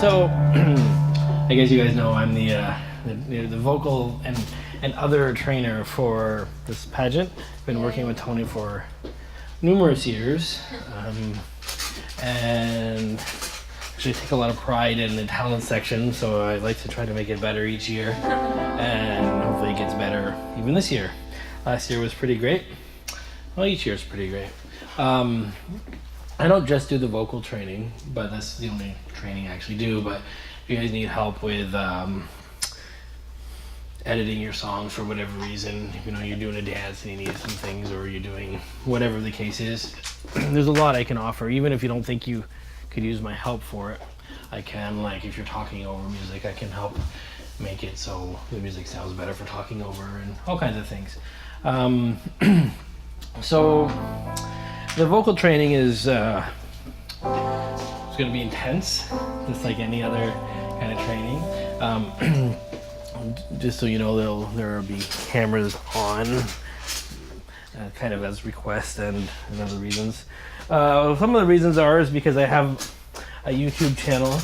So, I guess you guys know I'm the vocal and other trainer for this pageant. Been working with Tony for numerous years, and actually take a lot of pride in the talent section. So I like to try to make it better each year, and hopefully it gets better even this year. Last year was pretty great. Well, each year is pretty great. I don't just do the vocal training, but that's the only training I actually do. But if you guys need help with editing your songs for whatever reason, you're doing a dance and you need some things, or you're doing whatever the case is, there's a lot I can offer. Even if you don't think you could use my help for it, I can. Like if you're talking over music, I can help make it so the music sounds better for talking over, and all kinds of things. So the vocal training is it's going to be intense, just like any other kind of training. Just so you know, there will be cameras on, kind of as request and other reasons. Some of the reasons is because I have a YouTube channel,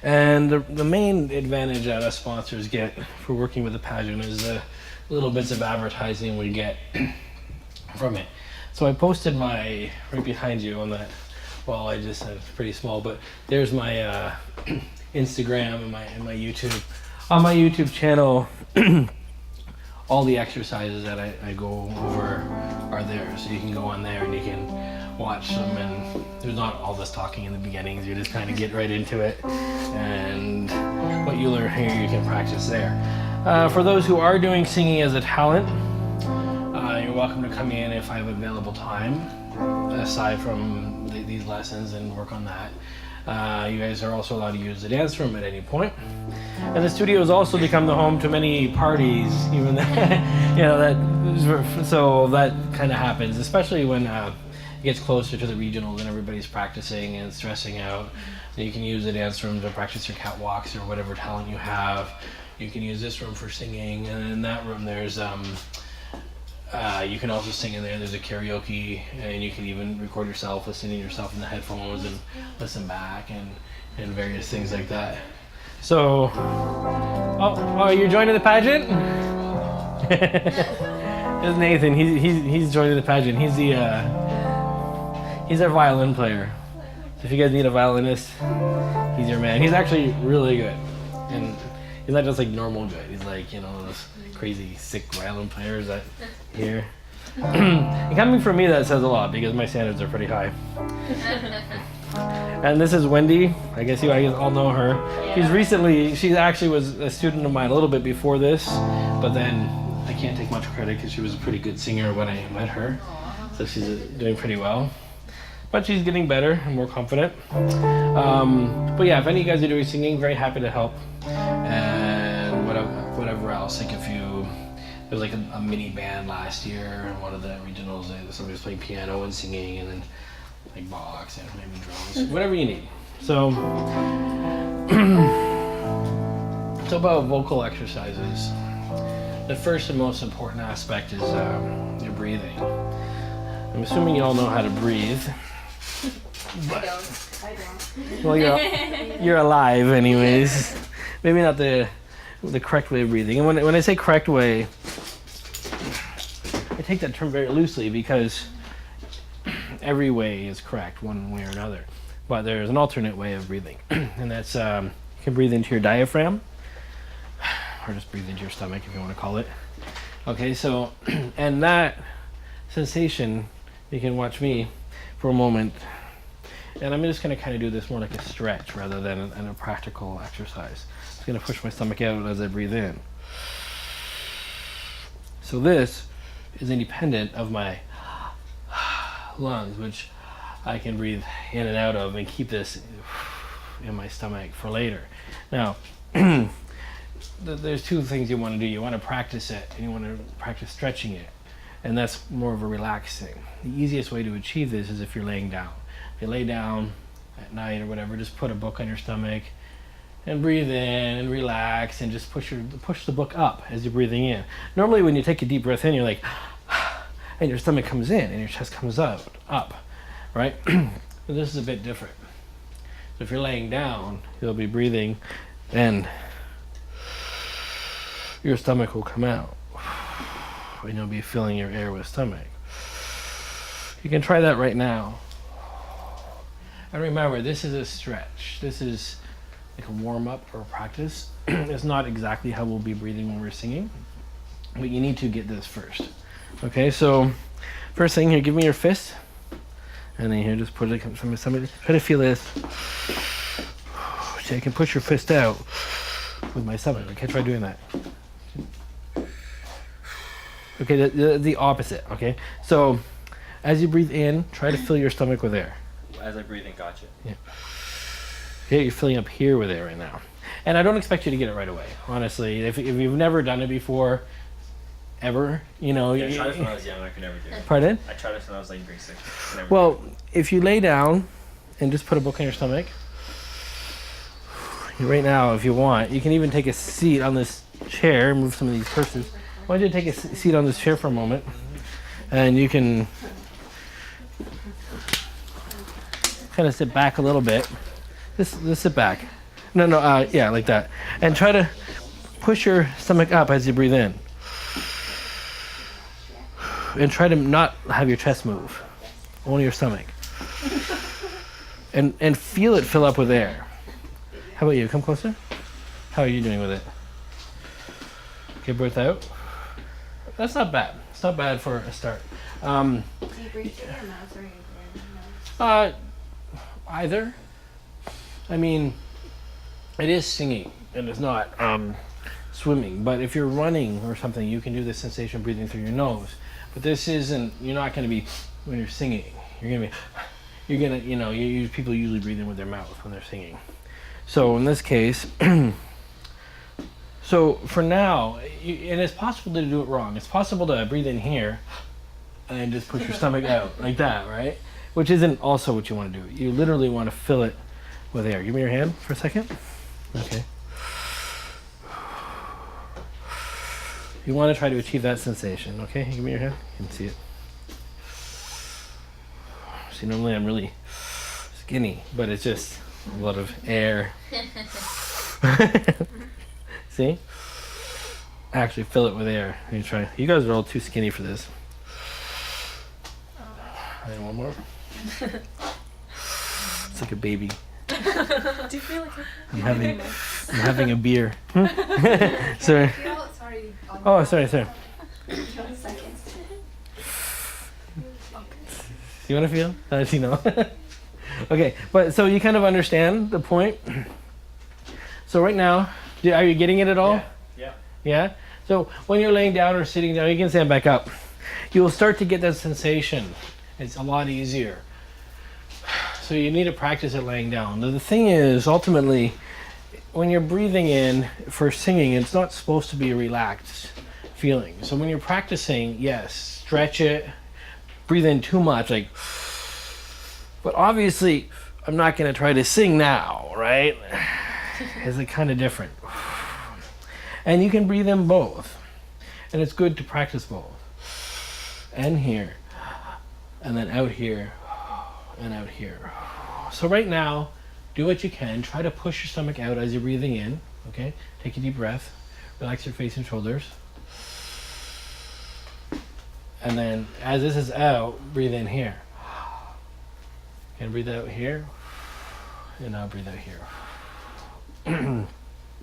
and the main advantage that us sponsors get for working with the pageant is the little bits of advertising we get from it. So I posted right behind you on that wall. I just said it's pretty small, but there's my Instagram and my YouTube. On my YouTube channel, all the exercises that I go over are there, so you can go on there and you can watch them, and there's not all this talking in the beginnings. You just kind of get right into it, and what you learn here you can practice there. For those who are doing singing as a talent, you're welcome to come in if I have available time, aside from these lessons, and work on that. You guys are also allowed to use the dance room at any point. And the studio has also become the home to many parties, even so that kind of happens, especially when it gets closer to the regionals and everybody's practicing and stressing out. So you can use the dance room to practice your catwalks or whatever talent you have. You can use this room for singing, and in that room there's you can also sing in there. There's a karaoke, and you can even record yourself, listening to yourself in the headphones and listen back, and various things like that. So, you're joining the pageant? There's Nathan. He's joining the pageant. He's our violin player. So if you guys need a violinist, he's your man. He's actually really good, and he's not just like normal good. He's like those crazy sick violin players that here. And coming from me, that says a lot because my standards are pretty high. And this is Wendy. I guess you guys all know her. Yeah. She actually was a student of mine a little bit before this, but then I can't take much credit because she was a pretty good singer when I met her. So she's doing pretty well. But she's getting better and more confident. But yeah, if any of you guys are doing singing, very happy to help. And whatever else, like there was like a mini band last year in one of the regionals. Somebody was playing piano and singing, and then like box and maybe drums, whatever you need. So, so about vocal exercises. The first and most important aspect is your breathing. I'm assuming you all know how to breathe. But, I don't. Well, you're alive anyways. Maybe not the correct way of breathing. And when I say correct way, I take that term very loosely because every way is correct one way or another. But there's an alternate way of breathing. And that's you can breathe into your diaphragm, or just breathe into your stomach if you want to call it. Okay, so, and that sensation, you can watch me for a moment. And I'm just going to kind of do this more like a stretch rather than a practical exercise. I'm just going to push my stomach out as I breathe in. So this is independent of my lungs, which I can breathe in and out of and keep this in my stomach for later. Now, there's two things you want to do. You want to practice it, and you want to practice stretching it. And that's more of a relaxing. The easiest way to achieve this is if you're laying down. If you lay down at night or whatever, just put a book on your stomach and breathe in and relax, and just push the book up as you're breathing in. Normally when you take a deep breath in, you're like, and your stomach comes in and your chest comes up, right? But this is a bit different. So if you're laying down, you'll be breathing and your stomach will come out. And you'll be filling your air with stomach. You can try that right now. And remember, this is a stretch. This is like a warm-up or a practice. It's not exactly how we'll be breathing when we're singing, but you need to get this first. Okay, so first thing here, give me your fist. And then here, just put it from somebody. Try to feel this. So I can push your fist out with my stomach. Okay, try doing that. Okay, the opposite. Okay, so as you breathe in, try to fill your stomach with air. As I breathe in, gotcha. Yeah. Okay, you're filling up here with air right now. And I don't expect you to get it right away, honestly. If you've never done it before, ever, you know. Yeah, I tried this when I was young, I could never do it. Pardon? I tried this when I was like grade 6. Well, if you lay down and just put a book on your stomach, right now, if you want, you can even take a seat on this chair, move some of these purses. Why don't you take a seat on this chair for a moment, and you can kind of sit back a little bit. Just sit back. No, yeah, like that. And try to push your stomach up as you breathe in. And try to not have your chest move. Only your stomach. And feel it fill up with air. How about you? Come closer. How are you doing with it? Okay, breath out. That's not bad. It's not bad for a start. Do you breathe through your mouth or your nose? Either. I mean, it is singing and it's not swimming. But if you're running or something, you can do the sensation of breathing through your nose. But this isn't. You're not going to be when you're singing. You're going to be. You're going to. You know. People usually breathe in with their mouth when they're singing. So in this case, so for now, and it's possible to do it wrong. It's possible to breathe in here and just push your stomach out like that, right? Which isn't also what you want to do. You literally want to fill it with air. Give me your hand for a second. Okay. You want to try to achieve that sensation, okay? Give me your hand. You can see it. See, normally I'm really skinny, but it's just a lot of air. See? Actually fill it with air. You try. You guys are all too skinny for this. And one more. It's like a baby. Do you feel like I'm having a beer. Sorry. sorry. Oh, sorry. You want to feel? You know. Okay, but so you kind of understand the point. So right now, are you getting it at all? Yeah. So when you're laying down or sitting down, you can stand back up. You'll start to get that sensation. It's a lot easier. So you need to practice it laying down. The thing is, ultimately, when you're breathing in for singing, it's not supposed to be a relaxed feeling. So when you're practicing, yes, stretch it, breathe in too much, like, but obviously, I'm not going to try to sing now, right? It's like kind of different. And you can breathe in both. And it's good to practice both. And here. And then out here. And out here. So right now, do what you can. Try to push your stomach out as you're breathing in. Okay? Take a deep breath. Relax your face and shoulders. And then as this is out, breathe in here. And breathe out here. And now breathe out here.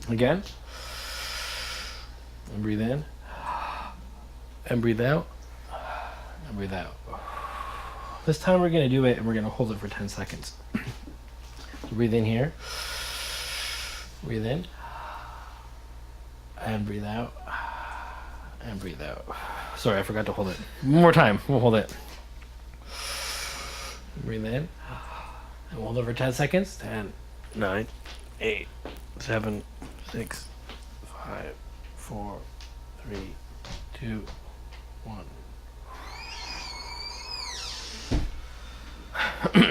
Again. And breathe in. And breathe out. And breathe out. This time we're going to do it and we're going to hold it for 10 seconds. So breathe in here. Breathe in. And breathe out. And breathe out. Sorry, I forgot to hold it. One more time. We'll hold it. Breathe in. And hold it for 10 seconds. 10, 9, 8, 7, 6, 5, 4, 3, 2, 1.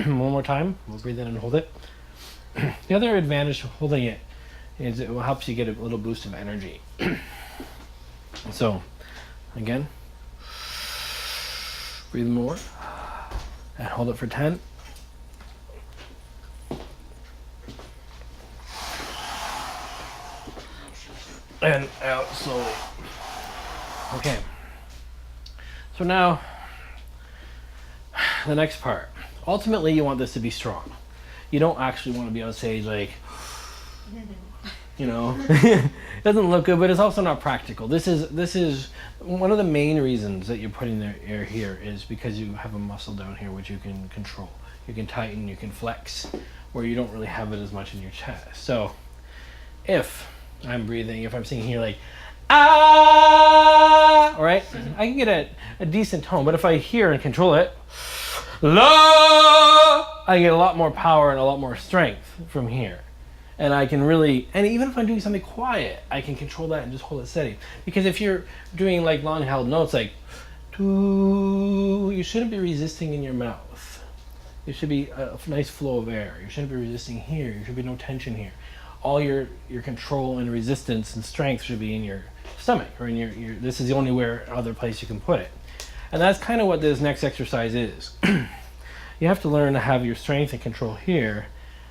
One more time. We'll breathe in and hold it. The other advantage to holding it is it will help you get a little boost of energy. So, again, breathe more and hold it for 10, and out slowly. Okay. So now, the next part. Ultimately, you want this to be strong. You don't actually want to be on stage like, you know, it doesn't look good, but it's also not practical. This is one of the main reasons that you're putting the air here is because you have a muscle down here which you can control. You can tighten, you can flex, where you don't really have it as much in your chest. So if I'm breathing, if I'm singing here like, ah, all right, I can get a decent tone, but if I hear and control it, la, I get a lot more power and a lot more strength from here. And I can really, and even if I'm doing something quiet, I can control that and just hold it steady. Because if you're doing like long held notes like, doo, you shouldn't be resisting in your mouth. There should be a nice flow of air. You shouldn't be resisting here. There should be no tension here. All your control and resistance and strength should be in your stomach, or in your this is the only other place you can put it. And that's kind of what this next exercise is. You have to learn to have your strength and control here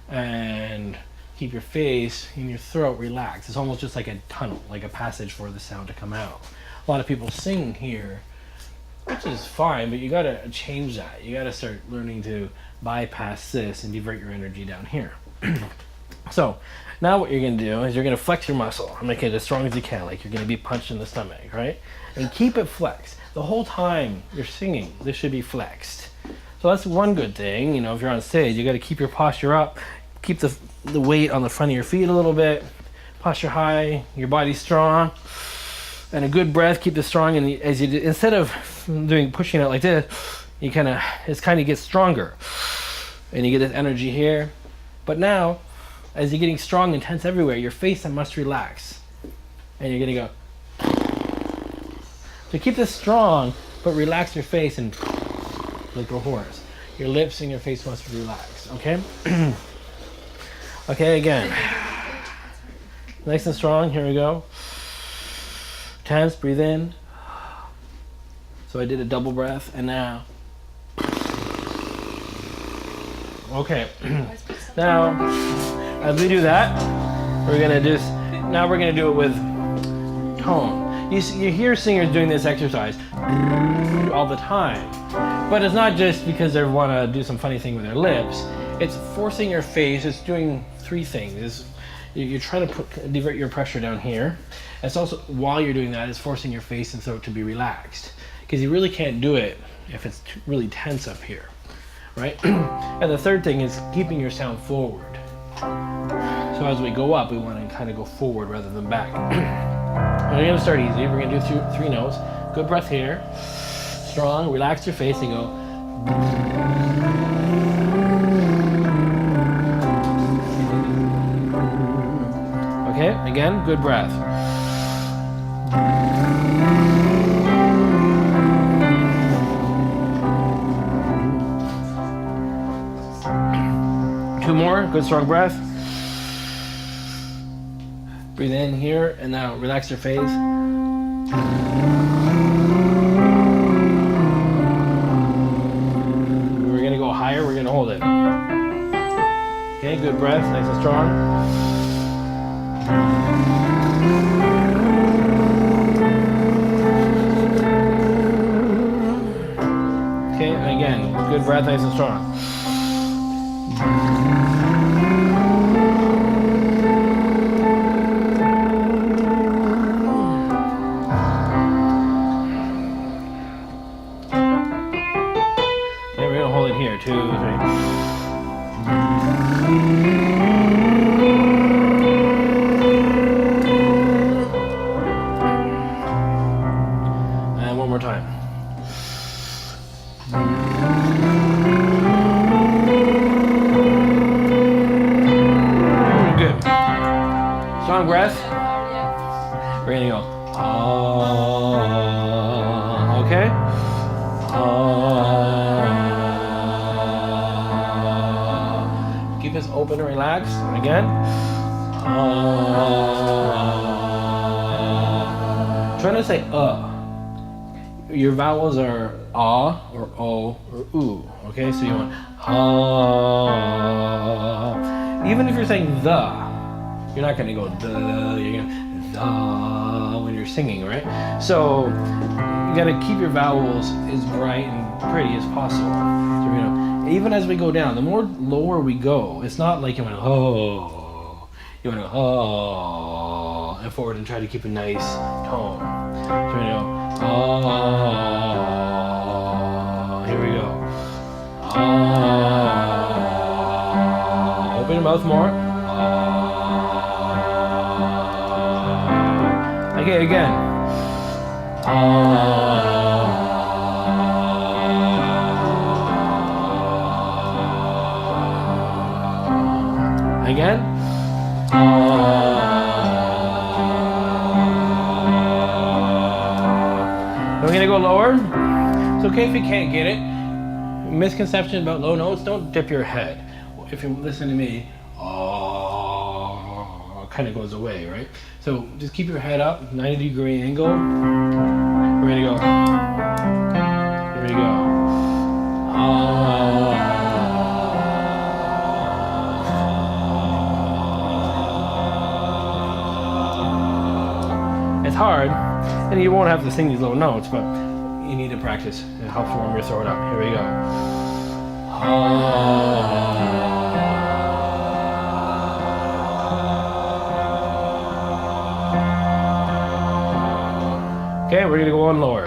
and keep your face and your throat relaxed. It's almost just like a tunnel, like a passage for the sound to come out. A lot of people sing here, which is fine, but you gotta change that. You gotta start learning to bypass this and divert your energy down here. So now what you're gonna do is you're gonna flex your muscle and make it as strong as you can, like you're gonna be punched in the stomach, right? And keep it flexed. The whole time you're singing, this should be flexed. So that's one good thing, you know, if you're on stage, you gotta keep your posture up, keep the weight on the front of your feet a little bit, posture high, your body's strong, and a good breath, keep this strong, and as you do, instead of pushing it like this, you kind of gets stronger, and you get this energy here. But now, as you're getting strong and tense everywhere, your face must relax, and you're gonna go. So keep this strong, but relax your face and like a horse. Your lips and your face must relax. Okay. Okay, again. Nice and strong. Here we go. Tense, breathe in. So I did a double breath, and now. Okay. Now, as we do that, we're gonna do it with tone. You hear singers doing this exercise all the time, but it's not just because they want to do some funny thing with their lips. It's forcing your face. It's doing three things. You're trying to divert your pressure down here. It's also, while you're doing that, it's forcing your face and throat to be relaxed, because you really can't do it if it's really tense up here, right? And the third thing is keeping your sound forward. So as we go up, we want to kind of go forward rather than back. We're going to start easy. We're going to do three notes. Good breath here. Strong. Relax your face and go. Okay, again, good breath. Two more, good strong breath. Breathe in here, and now relax your face. We're gonna go higher, we're gonna hold it. Okay, good breath, nice and strong. Okay, and again, good breath, nice and strong. Here, 2, 3. And one more time. Good. Strong breath. We're gonna go. Okay. Keep this open and relaxed. Again. Try to say Your vowels are ah or o or oo. Okay, so you want Even if you're saying the, you're not gonna go the. You're gonna da when you're singing, right? So you gotta keep your vowels as bright and pretty as possible. So, you know, even as we go down, the more lower we go, it's not like you want to oh, you want to oh and forward and try to keep a nice tone. So, you know, oh, here we go. Oh, open your mouth more. Oh. Okay, again. Again. We're gonna go lower. It's okay if you can't get it. Misconception about low notes, don't dip your head. If you listen to me, kind of goes away, right? So just keep your head up, 90-degree angle. We're gonna go. Here we go. It's hard, and you won't have to sing these low notes, but you need to practice. It helps warm your throat up. Here we go. Okay, we're gonna go on lower.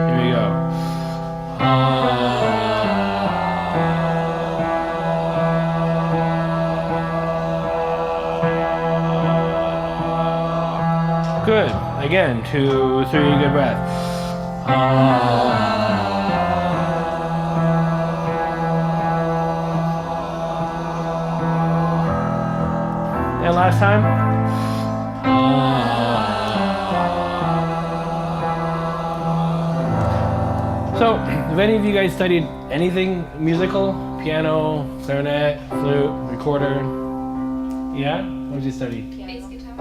Here we go. Good. Again, 2, 3, good breath. And last time. So, have any of you guys studied anything musical? Piano, clarinet, flute, recorder? Yeah? What did you study? Bass guitar.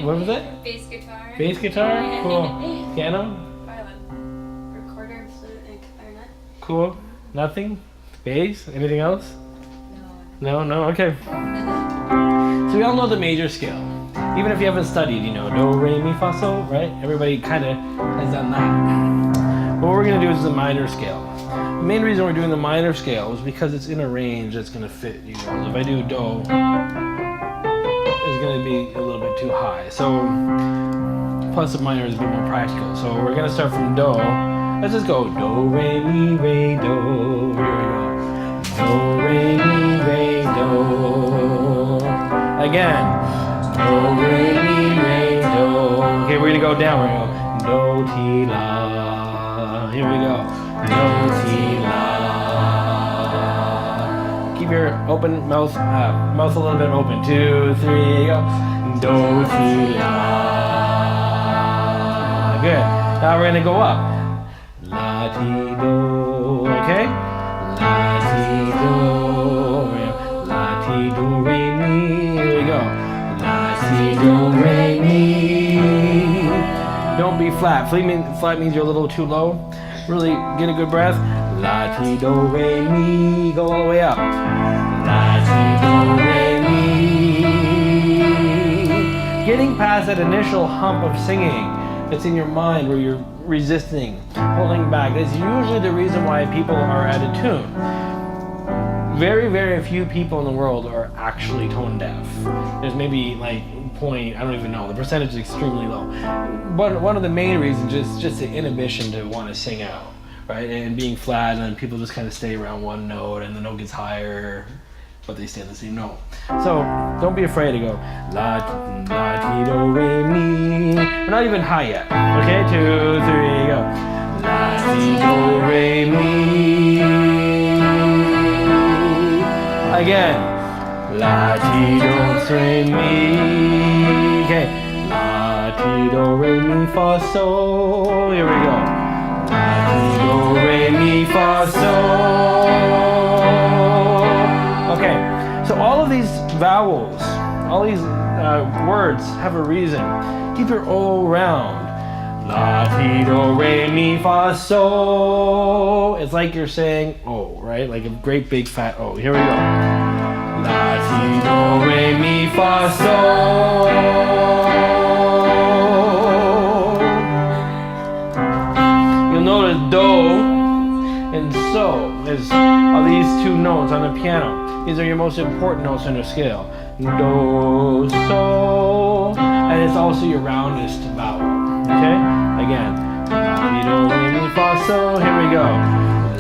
What was it? Bass guitar. Bass guitar? Cool. Piano? Violin. Recorder, flute, and clarinet. Cool. Nothing? Bass? Anything else? No. No? Okay. So we all know the major scale. Even if you haven't studied, you know, do, re, mi, fa, sol, right? Everybody kind of has done that. What we're going to do is the minor scale. The main reason we're doing the minor scale is because it's in a range that's going to fit you. So if I do do, it's going to be a little bit too high. So, plus the minor is a bit more practical. So we're going to start from do. Let's just go do, re, mi, re, do. Here we go. Do, re, mi, re, do. Again. Do, re, mi, re, do. Okay, we're going to go down. We're going to go do, ti, la. Here we go. Do, ti, la. Keep your open mouth, mouth a little bit open. 2, 3, go. Do, ti, la. Good. Now we're gonna go up. La, ti, do. Okay. La, ti, do. La, ti, do, re, mi. Here we go. La, ti, do, re, mi. Don't be flat. Flat means you're a little too low. Really get a good breath. La, ti, do, re, mi. Go all the way up. La, ti, do, re, mi. Getting past that initial hump of singing that's in your mind where you're resisting, holding back, is usually the reason why people are out of tune. Very, very few people in the world are actually tone deaf. There's maybe like I don't even know, the percentage is extremely low. But one of the main reasons is just the inhibition to want to sing out, right? And being flat, and then people just kind of stay around one note, and the note gets higher, but they stay on the same note. So don't be afraid to go la, la, ti, do, re, mi. We're not even high yet. Okay, 2, 3, go. La, ti, do, re, mi. Again. La, ti, do, re, mi. Okay. La, ti, do, re, mi, fa, sol. Here we go. La, ti, do, re, mi, fa, sol. Okay. So all of these vowels, all these words have a reason. Keep your O round. La, ti, do, re, mi, fa, sol. It's like you're saying O, right? Like a great big fat O. Here we go. La, ti, do, re, mi, fa, sol. these two notes on the piano. These are your most important notes on the scale. Do, so, and it's also your roundest vowel. Okay? Again. La, ti, do, re, mi, fa, so. Here we go.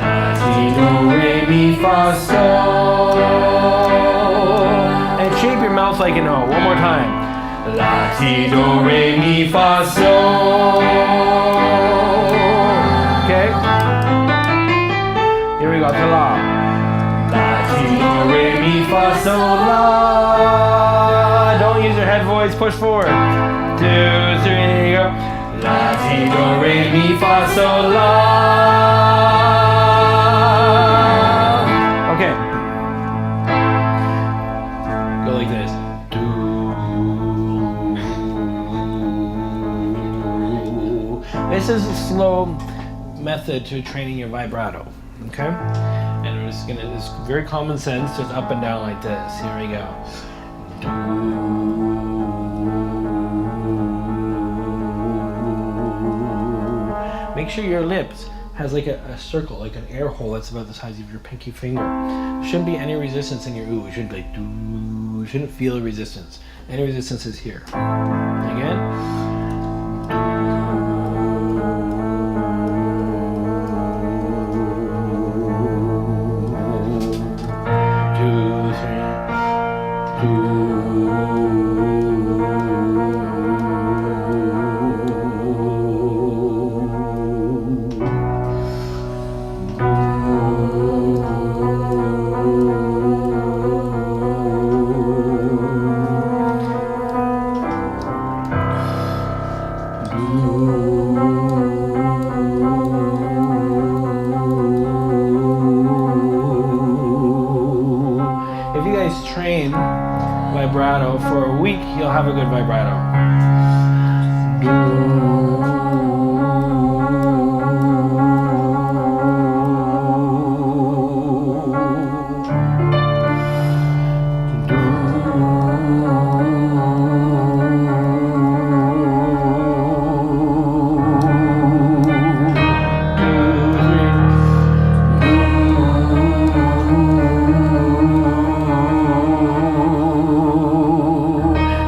La, ti, do, re, mi, fa, so. And shape your mouth like an O. One more time. La, ti, do, re, mi, fa, so. Okay? Here we go, to la. La, ti, do, re, mi, fa, so, la. Don't use your head voice, push forward. 2, 3, go. La, ti, do, re, mi, fa, so, la. Okay. Go like this. This is a slow method to training your vibrato, okay? And it's very common sense, just up and down like this. Here we go. Make sure your lips has like a circle, like an air hole that's about the size of your pinky finger. There shouldn't be any resistance in your ooh. It should be like doo. You shouldn't feel the resistance. Any resistance is here. Again. If you guys train vibrato for a week, you'll have a good vibrato.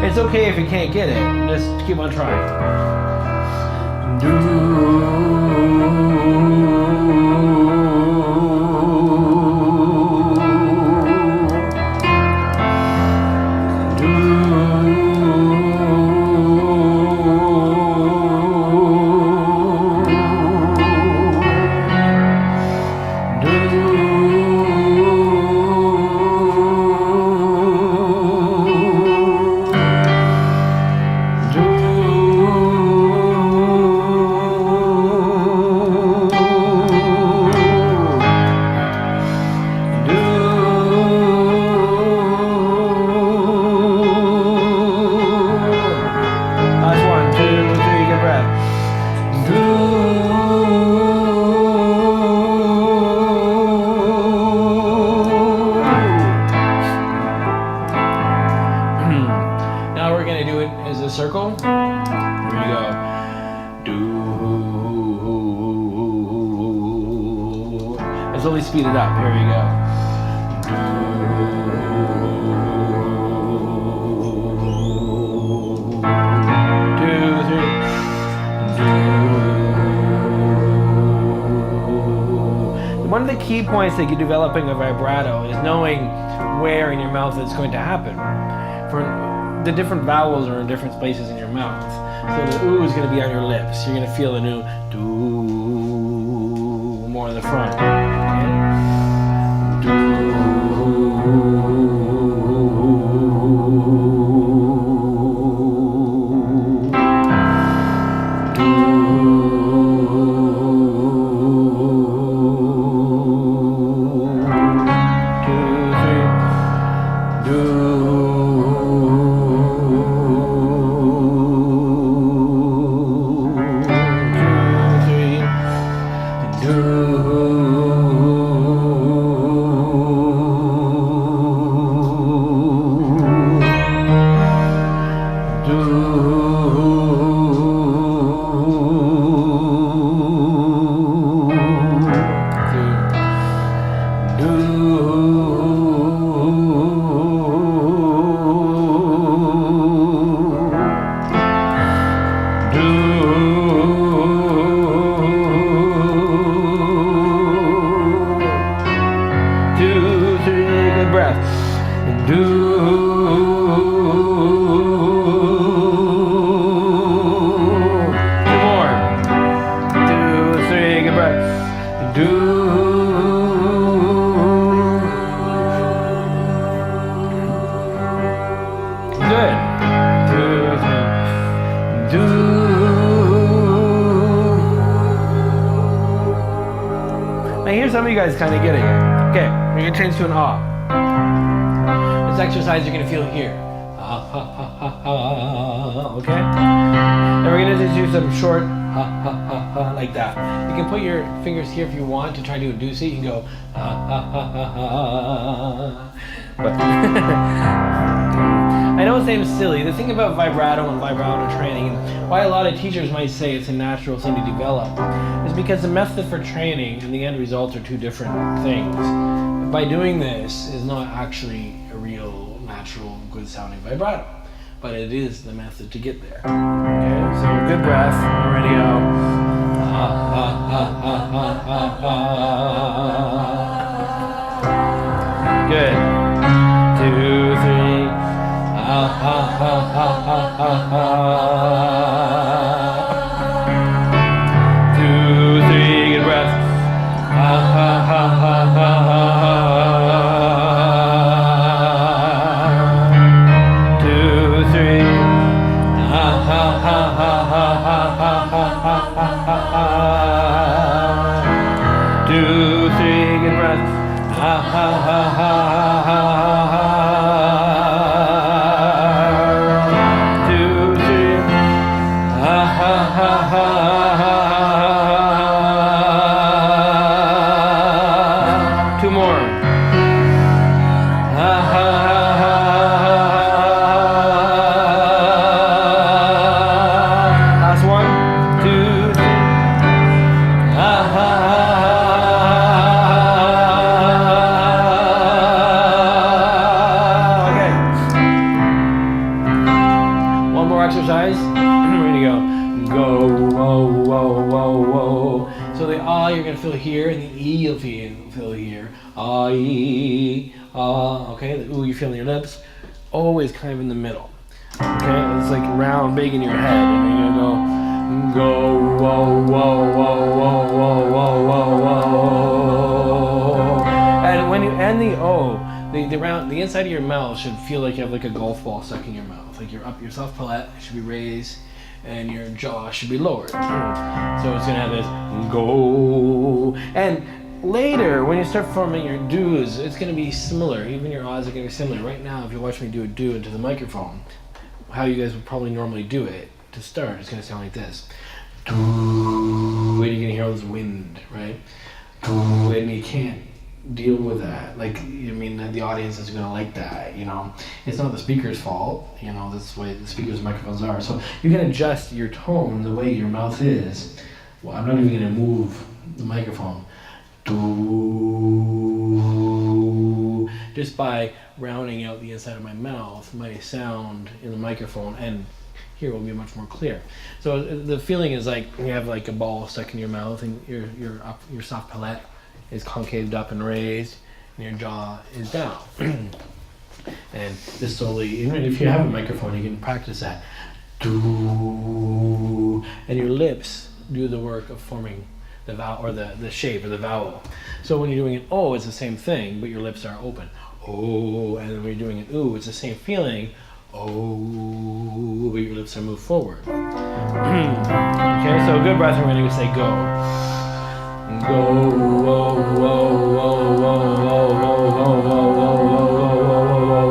It's okay if you can't get it. Just keep on trying. Circle. Here we go. Do. Let's only speed it up. Here we go. Do. 2, 3. Do. One of the key points that you're developing a vibrato is knowing where in your mouth it's going to happen. For the different vowels are in different places in your mouth. So the ooh is going to be on your lips. You're going to feel the new do more in the front. Okay? Do. I hear some of you guys kind of getting it. Okay, we're going to change to an ah. This exercise you're going to feel here. Ah, ha, ha, ha, ha. Okay? And we're going to just do some short ha, ha, ha, ha, like that. You can put your fingers here if you want to try to induce it. You can go ha, ha, ha, ha, ha. But I know it seems silly. The thing about vibrato and vibrato training, and why a lot of teachers might say it's a natural thing to develop, is because the method for training and the end results are two different things. By doing this is not actually a real, natural, good sounding vibrato, but it is the method to get there. Okay, so good breath, we're ready to go. Ha, ha, ha, ha, ha, ha, ha. Good. 2, 3. Ha, ha, ha, ha, ha, ha, ha. 2, 3, good breath. Ha, ha, ha, ha, ha, ha. 2, 3. Ha, ha, ha, ha, ha, ha, ha, ha, ha, ha. 2, 3, good breath. Ha, ha, ha, ha, ha, ha, ha. 2, 3. Ha, ha, ha, ha, ha. 2 more. Ha, ha, ha, ha, ha. Last one. 2, 3. Ha, ha, ha, ha. Okay. One more exercise. We're gonna go. Go, whoa, whoa, whoa, whoa. So the ah you're gonna feel here, and the e you'll feel here. Ah, e, ah. Okay. The ooh you feel in your lips. Always kind of in the middle. Okay. It's like round, big in your head, and you're gonna go, whoa, whoa, whoa, whoa, whoa, whoa, whoa, whoa. And when you end the o, the inside of your mouth should feel like you have like a golf ball stuck in your mouth. Like your soft palate should be raised, and your jaw should be lowered. So it's gonna have this go. And later, when you start forming your do's, it's gonna be similar. Even your ahs are gonna be similar. Right now, if you watch me do a do into the microphone, how you guys would probably normally do it to start, it's gonna sound like this. Do, and you're gonna hear all this wind, right? Do, and you can't deal with that. Like, I mean, the audience is gonna like that, you know. It's not the speaker's fault, you know, that's the way the speaker's microphones are. So you can adjust your tone the way your mouth is. Well, I'm not even gonna move the microphone. Do, just by rounding out the inside of my mouth, my sound in the microphone and here will be much more clear. So the feeling is like you have like a ball stuck in your mouth, and your soft palate is concaved up and raised, and your jaw is down. And this slowly, even if you have a microphone, you can practice that. Do, and your lips do the work of forming the vowel, or the shape, or the vowel. So when you're doing an O, it's the same thing, but your lips are open. Oh, and when you're doing an ooh, it's the same feeling. Oh, but your lips are moved forward. Okay, so good breath, we're going to say go. Go, whoa, whoa, whoa, whoa, whoa, whoa, whoa, whoa,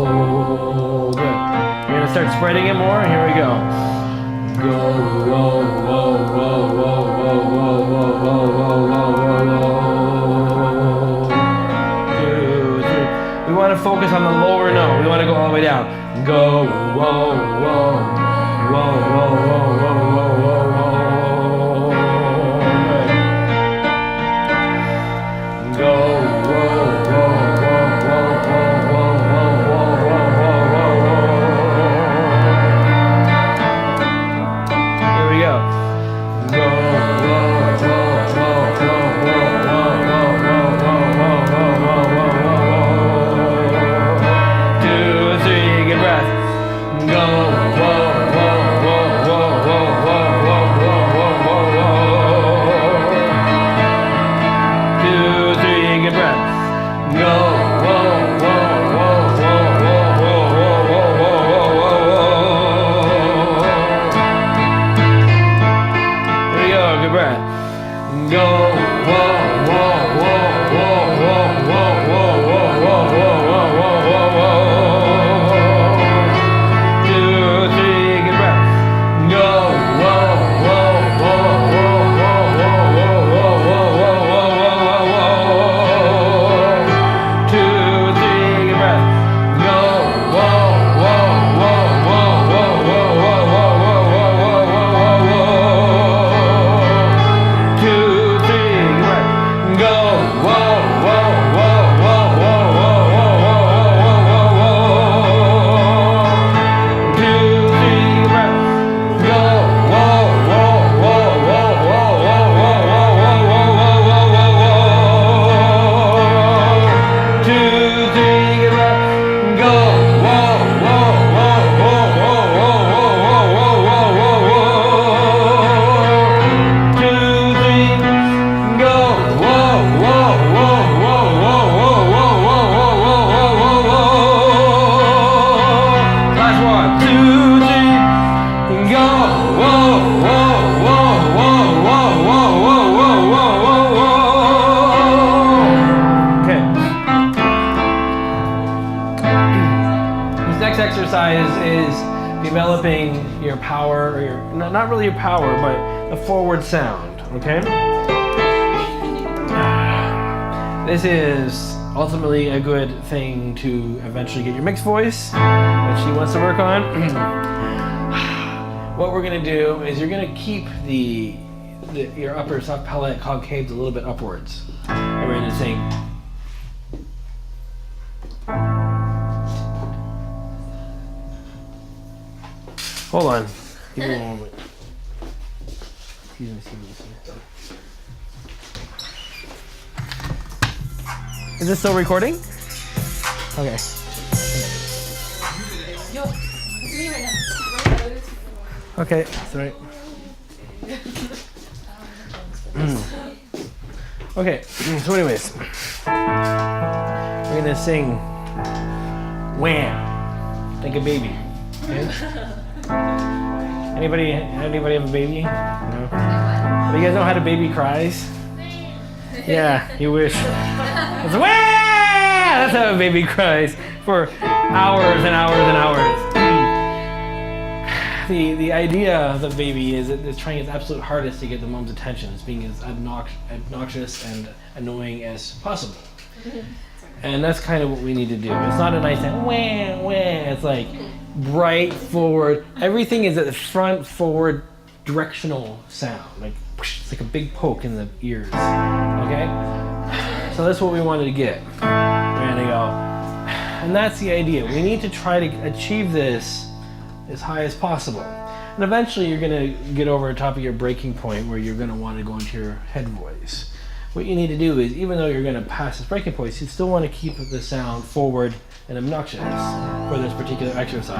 whoa. Good. You're going to start spreading it more. Here we go. Go, whoa, whoa, whoa, whoa, whoa, whoa, whoa, whoa, whoa, whoa. 2, 3. We want to focus on the lower note. We want to go all the way down. Go, whoa, whoa, whoa, whoa, whoa, whoa, whoa, whoa, whoa. Good. Go, whoa, whoa, whoa, whoa, whoa, whoa, whoa, whoa, whoa, whoa. Here we go. Go, whoa, whoa, whoa, whoa, whoa, whoa, whoa, whoa, whoa, whoa, whoa, whoa. 2, 3, good breath. Go, whoa, whoa, whoa, whoa, whoa, whoa. 1, 2, 3, and go. Whoa, whoa, whoa, whoa, whoa, whoa, whoa, whoa, whoa, whoa. Okay. This next exercise is developing your power, or your, not really your power, but the forward sound, okay? This is ultimately a good thing to eventually get your mixed voice, which she wants to work on. What we're gonna do is you're gonna keep your upper soft palate concaved a little bit upwards. And we're gonna sing. Hold on. Give me one moment. Excuse me. Is this still recording? Okay. Yo, it's me right now. Okay, that's right. Okay, so anyways, we're gonna sing Wham! Like a baby. Okay? Anybody have a baby? No? But you guys know how the baby cries? Yeah, you wish. It's Wham! That's how a baby cries for hours and hours and hours. The idea of the baby is it's trying its absolute hardest to get the mom's attention. It's being as obnoxious and annoying as possible. And that's kind of what we need to do. It's not a nice wah, wah. It's like right, forward. Everything is at the front, forward, directional sound. Like it's like a big poke in the ears. Okay? So that's what we wanted to get. We're gonna go. And that's the idea. We need to try to achieve this as high as possible. And eventually you're gonna get over the top of your breaking point where you're gonna want to go into your head voice. What you need to do is, even though you're gonna pass this breaking point, you still want to keep the sound forward and obnoxious for this particular exercise.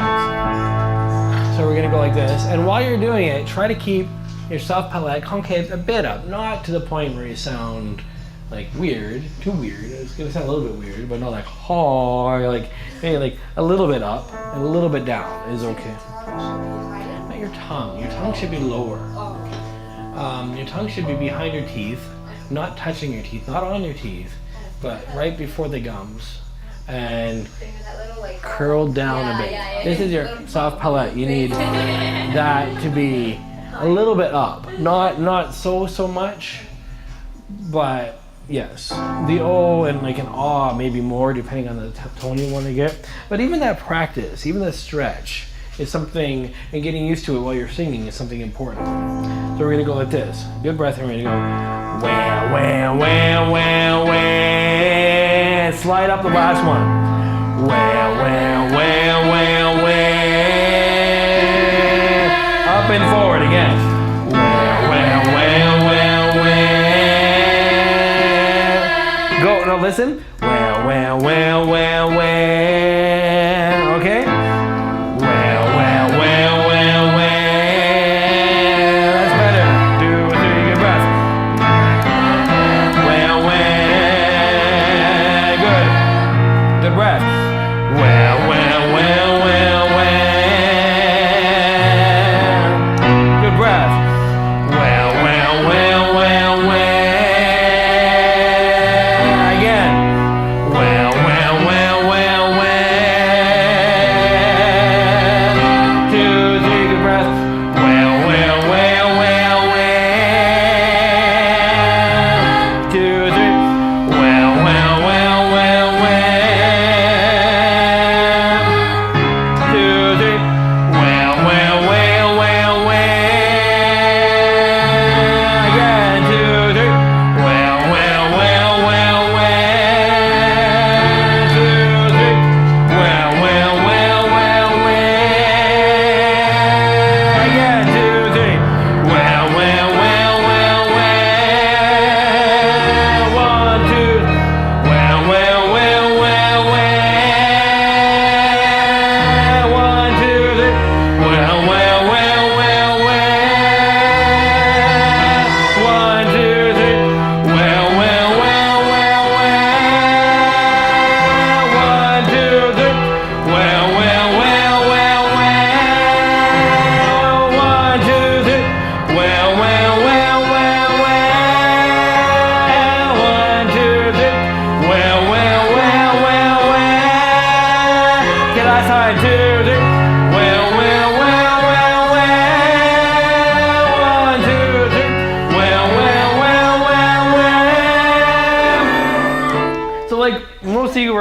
So we're gonna go like this, and while you're doing it, try to keep your soft palate concave a bit up, not to the point where you sound like weird, too weird. It's gonna sound a little bit weird, but not like like maybe like a little bit up and a little bit down is okay. Not your tongue. Your tongue should be lower. Your tongue should be behind your teeth, not touching your teeth, not on your teeth, but right before the gums, and curled down a bit. This is your soft palate. You need that to be a little bit up, not so much, but yes, the O and like an ah, maybe more depending on the tone you want to get. But even that practice, even the stretch is something, and getting used to it while you're singing is something important. So we're gonna go like this. Good breath, and we're gonna go wah, wah, wah, wah, wah. Slide up the last one. Wah, wah, wah, wah, wah. Up and forward again. Wah, wah, wah, wah, wah. Go, now listen. Wah, wah, wah, wah, wah. Okay? Wah, wah, wah, wah, wah. That's better. 2 or 3, good breath. Wah, wah. Good. Good breath. Wah, wah, wah, wah, wah. Good breath. Wah, wah, wah, wah, wah. Again.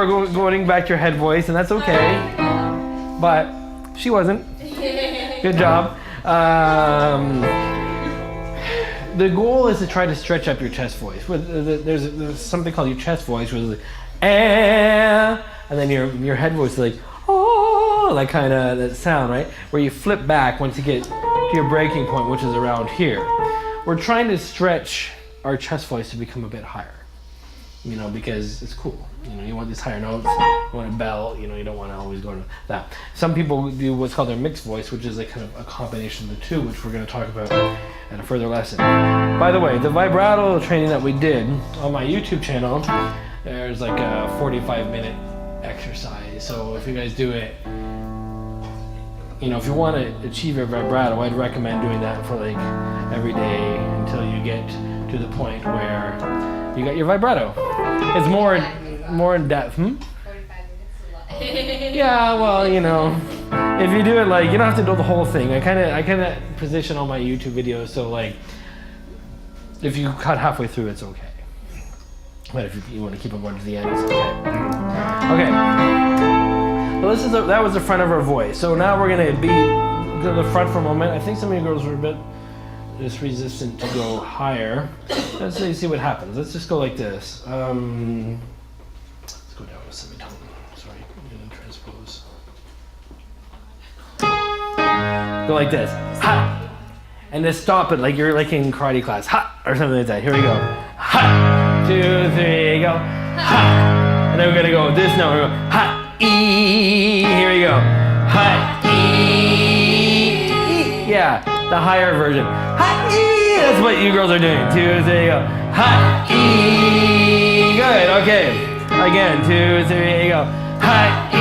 were going back to your head voice, and that's okay. But she wasn't. Good job. The goal is to try to stretch up your chest voice. There's something called your chest voice, where it's like, and then your head voice is like, oh, like kind of that sound, right? Where you flip back once you get to your breaking point, which is around here. We're trying to stretch our chest voice to become a bit higher, you know, because it's cool. You know, you want these higher notes, you want a bell, you know, you don't want to always go to that. Some people do what's called their mixed voice, which is like kind of a combination of the two, which we're going to talk about in a further lesson. By the way, the vibrato training that we did on my YouTube channel, there's like a 45-minute exercise. So if you guys do it, you know, if you want to achieve your vibrato, I'd recommend doing that for like every day until you get to the point where you got your vibrato. It's more in depth. 45 minutes is a lot. Yeah, well, you know, if you do it like, you don't have to do the whole thing. I kind of position all my YouTube videos so like, if you cut halfway through, it's okay. But if you want to keep it going to the end, it's okay. Okay. Well, that was the front of our voice. So now we're gonna go to the front for a moment. I think some of you girls were a bit just resistant to go higher. Let's see what happens. Let's just go like this. Let's go down a semitone. Sorry, I'm gonna transpose. Go like this. Ha! And then stop it like you're like in karate class. Ha! Or something like that. Here we go. Ha! 2, 3, go. Ha! And then we're gonna go this note. We're gonna go ha! E. Here we go. Ha! E. Yeah, the higher version. Ha! E. That's what you girls are doing. 2, 3, go. Ha! E. Good. Okay. Again. 2, 3, go. Ha! E.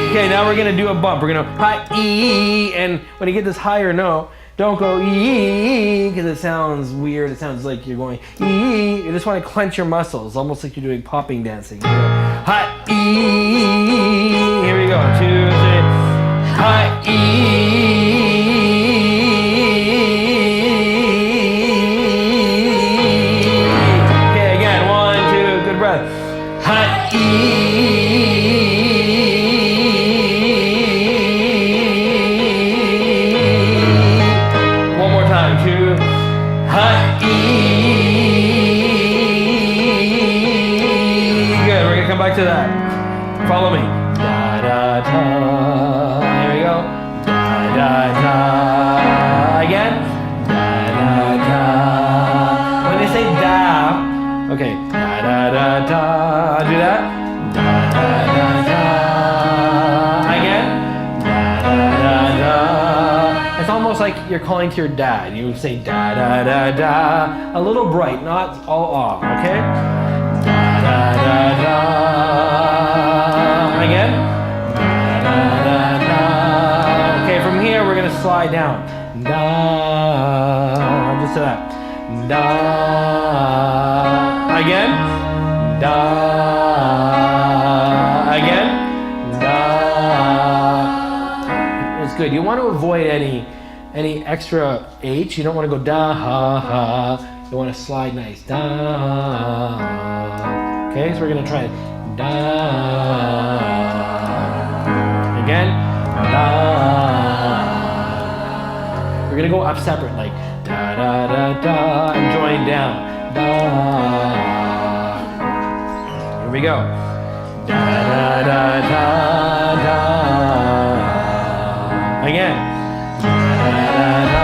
Okay, now we're gonna do a bump. We're gonna ha! E. And when you get this higher note, don't go E because it sounds weird. It sounds like you're going E. You just want to clench your muscles, almost like you're doing popping dancing. You go, ha! E. Here we go. 2, 3. Ha! E. Okay, again. 1, 2. Good breath. Ha! E. Back to that. Follow me. Da da da. Here we go. Da da da. Again. Da da da. When they say da, okay. Da da da da. Do that. Da da da da. Again. Da da da da. It's almost like you're calling to your dad. You say da da da da. A little bright, not all off. Okay. Da da da. Again. Da, da, da, da. Okay, from here we're gonna slide down. Da, just to that. Da. Again. Da. Again. Da. It's good. You want to avoid any extra H. You don't want to go da ha ha. You want to slide nice. Da. Okay, so we're gonna try it. Da. Again. Da. We're gonna go up separate, like da da da da, and join down. Da. Here we go. Da da da da da. Again. Da da da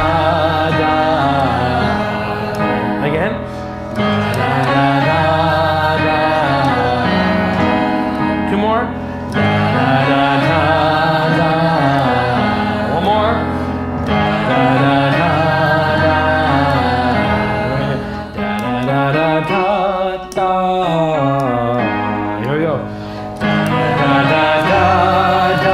da. Again. Da da da da. More. Da, da, da, da, da. One more. Da, da, da, da, da. Da, da, da, da, da. Here we go. Da, da, da, da, da.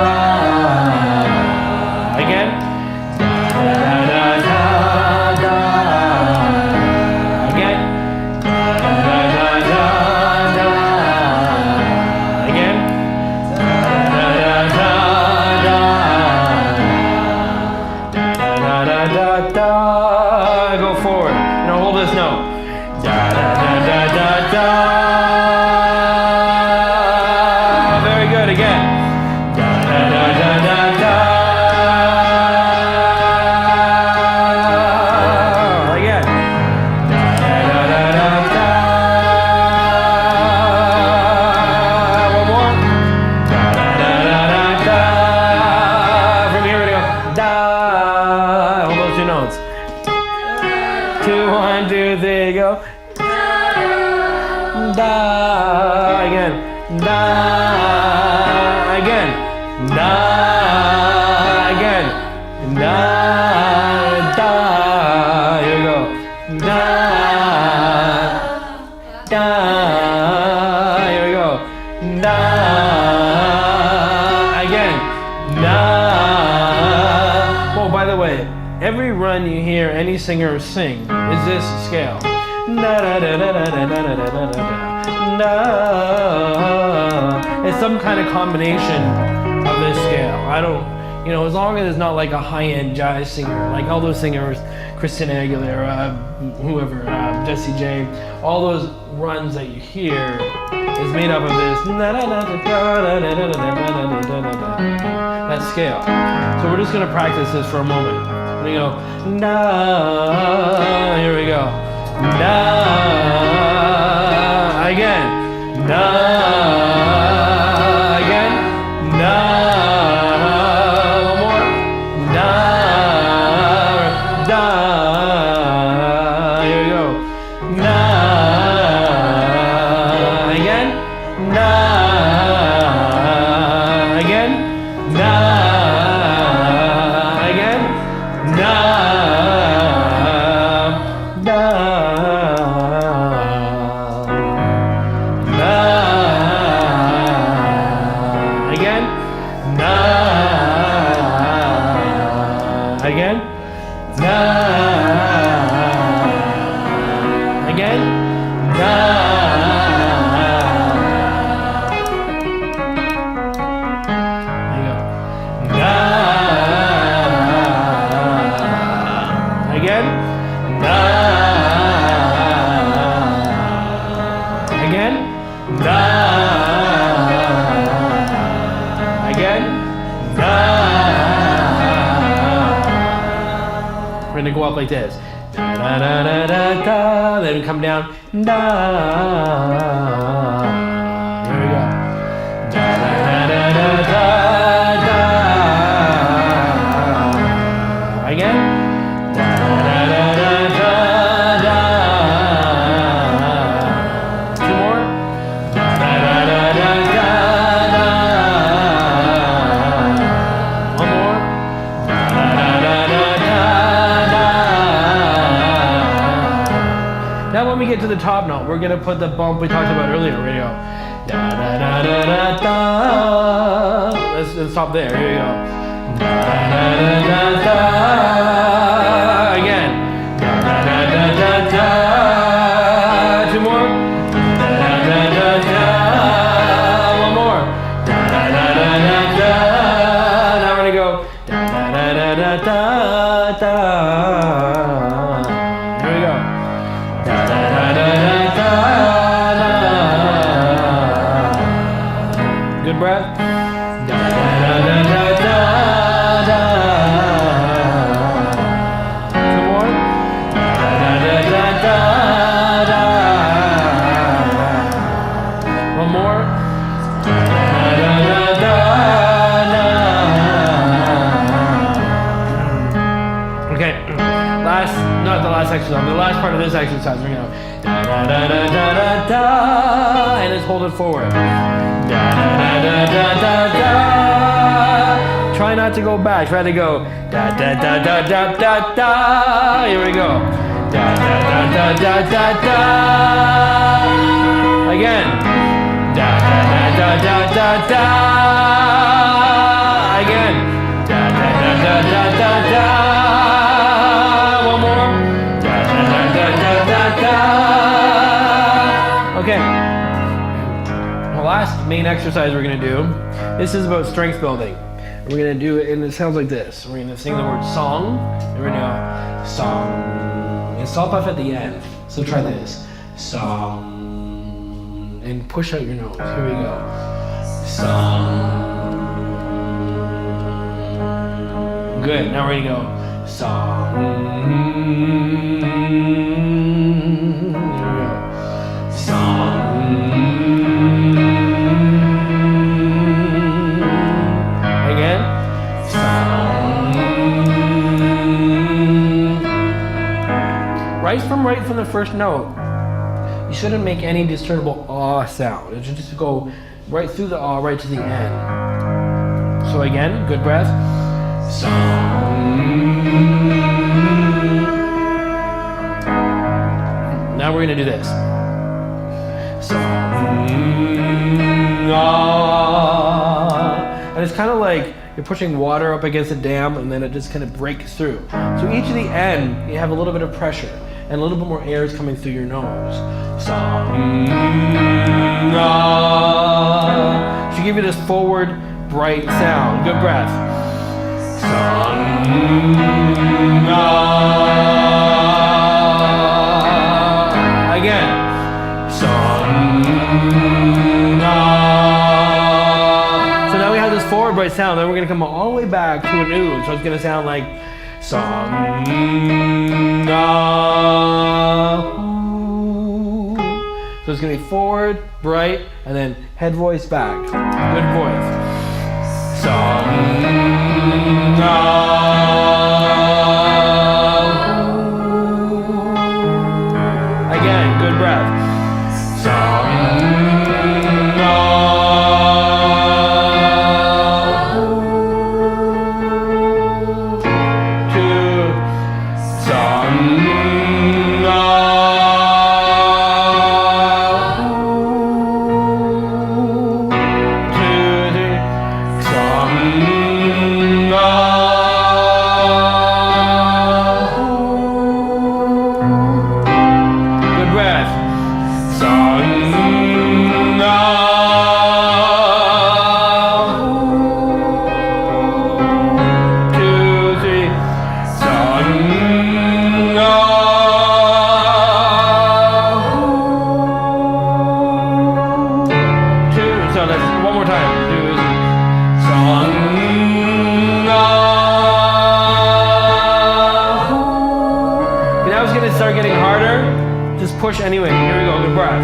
There you go. Da. Again. Da. Again. Da. Again. Da. Da. Here we go. Da. Da. Here we go. Da. Again. Da. Oh, by the way, every run you hear any singer sing is this scale. Da, da, da, da, da, da, da, da, da, da, da. It's some kind of combination of this scale. I don't, as long as it's not like a high-end jazz singer, like all those singers, Christina Aguilera, whoever, Jessie J, all those runs that you hear is made up of this that scale. So we're just gonna practice this for a moment. We go da. Here we go. Da. Again. Da. Again. Da. One more. Da. Da. Here we go. Da. Again. Da. Again. Da. Again. Da. Da. Da. Again. Da. Again. Da. Again. Da. There you go. Da. Again. Da. Again. Da. Again. Da. We're gonna go up like this. Da da da da da da. Then come down. Da. Here we go. Da da da da da da. Again. Da da da da da da. Two more. Da da da da da da. One more. Da da da da da da. Now when we get to the top note, we're gonna put the bump we talked about earlier. We're gonna go da da da da da da. Let's stop there. Here we go. Da da da da da. Again. Da da da da da da. Two more. Da da da da da. One more. Da da da da da da. Now we're gonna go da da da da da da da. Here we go. Da da da da da da da. Good breath. Da da da da da da da. Two more. Da da da da da da. One more. Da da da da da. Okay. Not the last exercise, the last part of this exercise. We're gonna da da da da da da da, and let's hold it forward. Da da da da da da. Try not to go back. Try to go da da da da da da da. Here we go. Da da da da da da da. Again. Da da da da da da da. Again. Da da da da da da da. One more. Da da da da da da da. Okay. The last main exercise we're gonna do. This is about strength building. We're gonna do it, and it sounds like this. We're gonna sing the word song, and we're gonna go song, and stop off at the end. So try this, song, and push out your nose. Here we go, song. Good. Now we're gonna go song. Here we go, song. right from the first note, you shouldn't make any discernible ah sound. It should just go right through the ah, right to the end. So again, good breath. Now we're gonna do this. And it's kind of like you're pushing water up against a dam and then it just kind of breaks through. So each of the end, you have a little bit of pressure and a little bit more air is coming through your nose. Should give you this forward, bright sound. Good breath. Again. So now we have this forward bright sound, then we're going to come all the way back to an ooh. So it's going to sound like So it's going to be forward, bright, and then head voice back. Good voice. Again, good breath. Start getting harder, just push anyway. Here we go, good breath.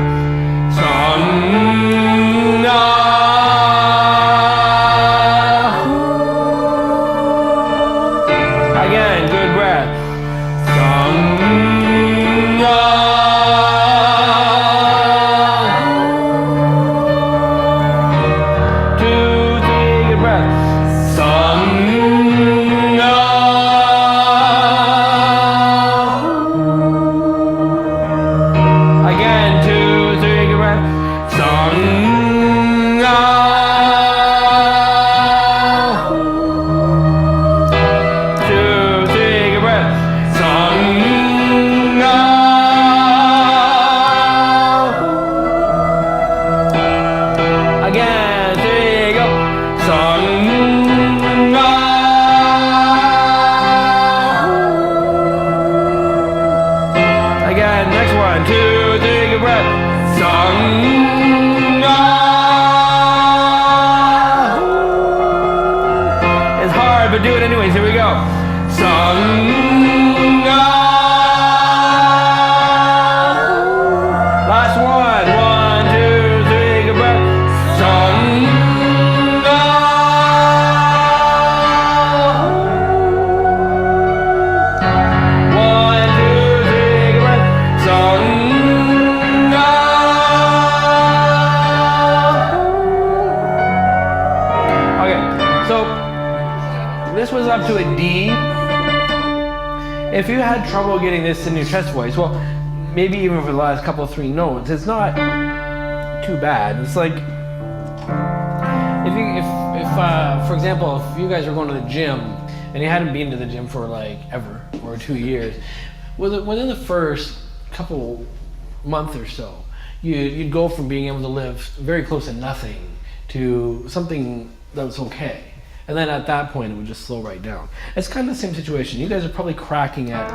Again, good breath. 2, 3, good breath. Again, next one, 2, 3, good breath. It's hard, but do it anyways. Here we go. Last one. 1, 2, 3, good breath. This was up to a D. If you had trouble getting this in your chest voice, well, maybe even for the last couple 3 notes, it's not too bad. It's like if for example, if you guys were going to the gym and you hadn't been to the gym for like ever or 2 years, within the first couple month or so, you'd go from being able to live very close to nothing to something that was okay. And then at that point, it would just slow right down. It's kind of the same situation. You guys are probably cracking at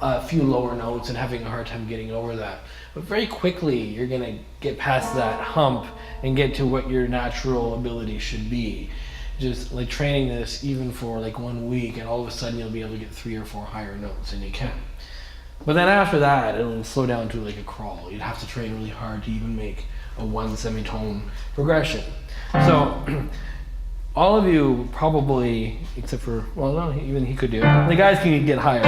a few lower notes and having a hard time getting over that. But very quickly, you're going to get past that hump and get to what your natural ability should be. Just like training this even for like 1 week, and all of a sudden you'll be able to get 3 or 4 higher notes, and you can. But then after that, it'll slow down to like a crawl. You'd have to train really hard to even make a 1 semitone progression. So all of you probably, except for, well, no, even he could do it. The guys can get higher.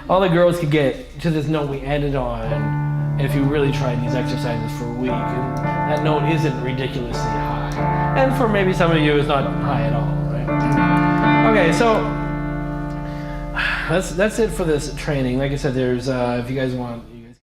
All the girls could get to this note we ended on if you really tried these exercises for a week. And that note isn't ridiculously high. And for maybe some of you, it's not high at all, right? Okay, so that's it for this training. Like I said, there's, if you guys want,